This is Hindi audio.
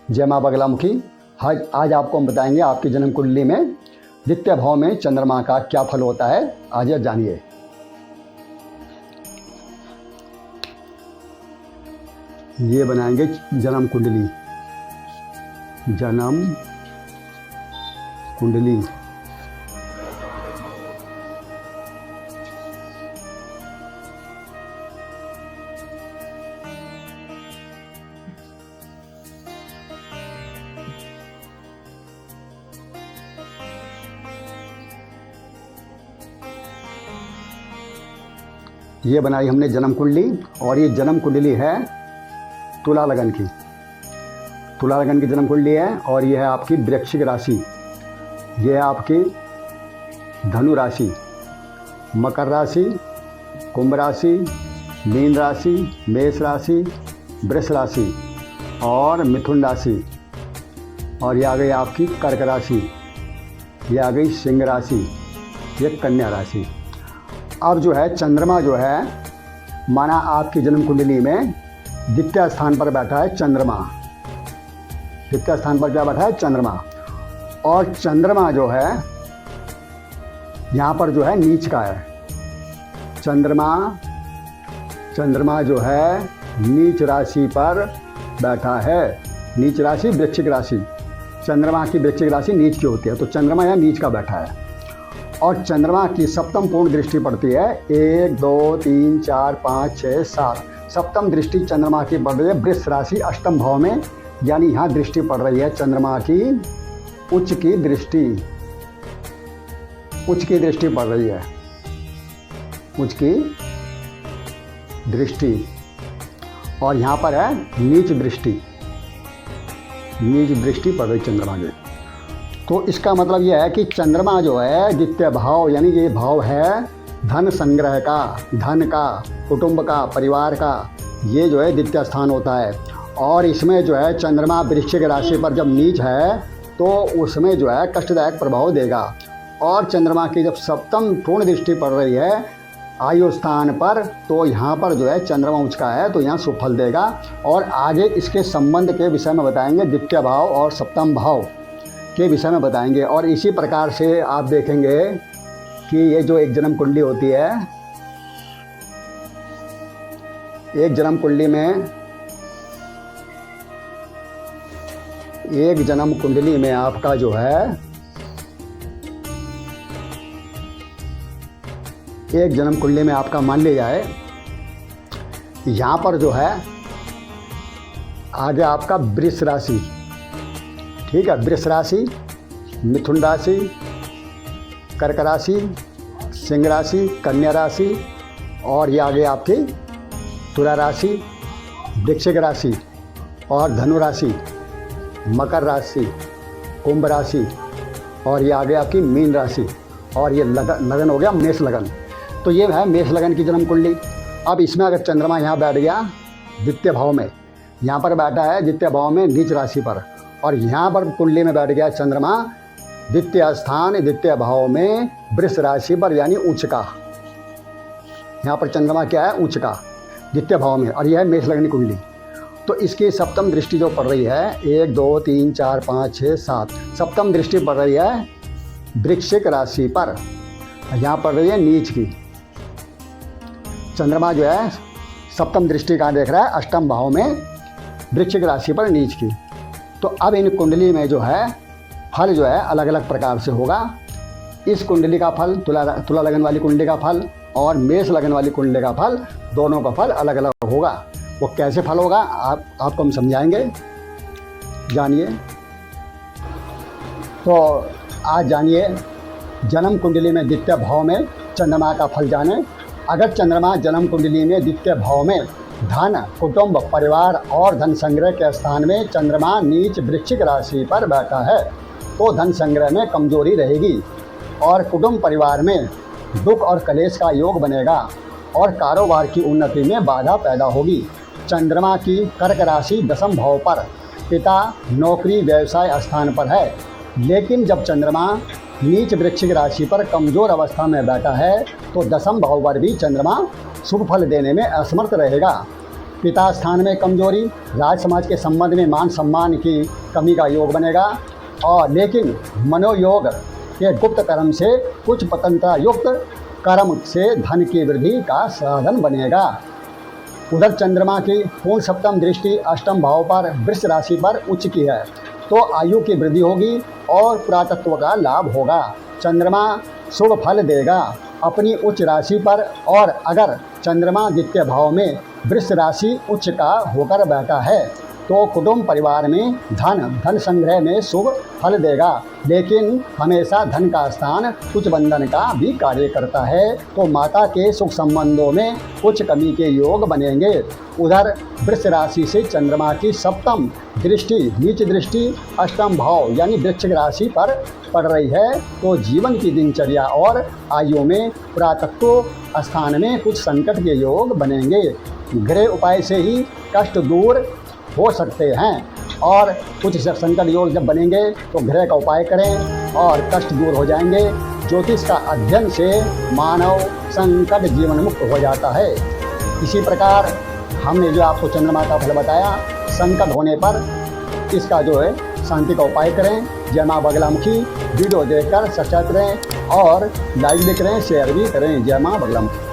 जय माँ बगलामुखी। आज आपको हम बताएंगे आपकी जन्म कुंडली में द्वितीय भाव में चंद्रमा का क्या फल होता है। आज यह जानिए। ये बनाएंगे जन्म कुंडली। जन्म कुंडली ये बनाई हमने जन्म कुंडली, और ये जन्म कुंडली है तुला लगन की। तुला लगन की जन्म कुंडली है, और ये है आपकी वृश्चिक राशि, ये है आपकी धनु राशि, मकर राशि, कुंभ राशि, मीन राशि, मेष राशि, वृष राशि और मिथुन राशि, और ये आ गई आपकी कर्क राशि, ये आ गई सिंह राशि, ये कन्या राशि। अब जो है चंद्रमा जो है, माना आपकी जन्म कुंडली में द्वितीय स्थान पर बैठा है चंद्रमा। द्वितीय स्थान पर क्या बैठा है? चंद्रमा। और चंद्रमा जो है यहाँ पर जो है नीच का है। चंद्रमा जो है नीच राशि पर बैठा है। नीच राशि वृश्चिक राशि, चंद्रमा की वृश्चिक राशि नीच की होती है, तो चंद्रमा यहाँ नीच का बैठा है। और चंद्रमा की सप्तम पूर्ण दृष्टि पड़ती है। 1 2 3 4 5 6 7 सप्तम दृष्टि चंद्रमा की पड़ रही है वृष राशि अष्टम भाव में, यानी यहाँ दृष्टि पड़ रही है चंद्रमा की उच्च की दृष्टि। उच्च की दृष्टि पड़ रही है, उच्च की दृष्टि। और यहाँ पर है नीच दृष्टि, नीच दृष्टि पड़ रही चंद्रमा की। तो इसका मतलब यह है कि चंद्रमा जो है द्वितीय भाव, यानी ये भाव है धन संग्रह का, धन का, कुटुंब का, परिवार का, ये जो है द्वितीय स्थान होता है। और इसमें जो है चंद्रमा वृश्चिक राशि पर जब नीच है तो उसमें जो है कष्टदायक प्रभाव देगा। और चंद्रमा की जब सप्तम पूर्ण दृष्टि पड़ रही है आयु स्थान पर, तो यहाँ पर जो है चंद्रमा उच्च का है, तो यहाँ शुभ फल देगा। और आगे इसके संबंध के विषय में बताएंगे, द्वितीय भाव और सप्तम भाव के विषय में बताएंगे। और इसी प्रकार से आप देखेंगे कि ये जो एक जन्म कुंडली होती है, एक जन्म कुंडली में, एक जन्म कुंडली में आपका जो है, एक जन्म कुंडली में आपका मान लिया जाए यहाँ पर जो है आगे आपका वृष राशि, ठीक है, वृष राशि, मिथुन राशि, कर्क राशि, सिंह राशि, कन्या राशि, और ये आगे आपकी तुला राशि, वृश्चिक राशि और धनु राशि, मकर राशि, कुंभ राशि, और ये आगे आपकी मीन राशि, और ये लगन हो गया मेष लगन। तो ये है मेष लगन की जन्म कुंडली। अब इसमें अगर चंद्रमा यहाँ बैठ गया द्वितीय भाव में, यहाँ पर बैठा है द्वितीय भाव में नीच राशि पर, और यहाँ पर कुंडली में बैठ गया चंद्रमा द्वितीय स्थान द्वितीय भाव में वृष राशि पर, यानी उच्च का। यहाँ पर चंद्रमा क्या है? उच्च का, द्वितीय भाव में, और यह है मेष लगन कुंडली। तो इसकी सप्तम दृष्टि जो पड़ रही है 1 2 3 4 5 6 7 सप्तम दृष्टि पड़ रही है वृश्चिक राशि पर, यहाँ पड़ रही है नीच की। चंद्रमा जो है सप्तम दृष्टि कहाँ देख रहा है? अष्टम भाव में वृश्चिक राशि पर नीच की। तो अब इन कुंडली में जो है फल जो है अलग अलग प्रकार से होगा। इस कुंडली का फल, तुला लगन वाली कुंडली का फल और मेष लगन वाली कुंडली का फल, दोनों का फल अलग अलग होगा। वो कैसे फल होगा आपको हम समझाएंगे, जानिए। तो आज जानिए जन्म कुंडली में द्वितीय भाव में चंद्रमा का फल जाने। अगर चंद्रमा जन्म कुंडली में द्वितीय भाव में धन, कुटुंब, परिवार और धन संग्रह के स्थान में चंद्रमा नीच वृश्चिक राशि पर बैठा है, तो धन संग्रह में कमजोरी रहेगी और कुटुंब परिवार में दुख और कलेश का योग बनेगा और कारोबार की उन्नति में बाधा पैदा होगी। चंद्रमा की कर्क राशि दसम भाव पर, पिता नौकरी व्यवसाय स्थान पर है, लेकिन जब चंद्रमा नीच वृश्चिक राशि पर कमजोर अवस्था में बैठा है तो दसम भाव पर भी चंद्रमा शुभ फल देने में असमर्थ रहेगा। पिता स्थान में कमजोरी, राज समाज के संबंध में मान सम्मान की कमी का योग बनेगा। और लेकिन मनोयोग के गुप्त कर्म से कुछ पतंत्रता युक्त कर्म से धन की वृद्धि का साधन बनेगा। उधर चंद्रमा की पूर्ण सप्तम दृष्टि अष्टम भाव पर वृष राशि पर उच्च की है, तो आयु की वृद्धि होगी और पुरातत्व का लाभ होगा। चंद्रमा शुभ फल देगा अपनी उच्च राशि पर। और अगर चंद्रमा द्वितीय भाव में वृष राशि उच्च का होकर बैठा है तो कुटुंब परिवार में धन संग्रह में शुभ फल देगा। लेकिन हमेशा धन का स्थान कुछ बंधन का भी कार्य करता है, तो माता के सुख संबंधों में कुछ कमी के योग बनेंगे। उधर वृष राशि से चंद्रमा की सप्तम दृष्टि नीच दृष्टि अष्टम भाव यानी वृश्चिक राशि पर पड़ रही है, तो जीवन की दिनचर्या और आयु में पुरातत्व स्थान में कुछ संकट के योग बनेंगे। गृह उपाय से ही कष्ट दूर हो सकते हैं और कुछ संकट योग जब बनेंगे तो गृह का उपाय करें और कष्ट दूर हो जाएंगे। ज्योतिष का अध्ययन से मानव संकट जीवन मुक्त हो जाता है। इसी प्रकार हमने जो आपको चंद्रमा का फल बताया, संकट होने पर इसका जो है शांति का उपाय करें। जय मां बगलामुखी। वीडियो देखकर सचेत रहें और लाइक भी करें, शेयर भी करें। जय मां बगलामुखी।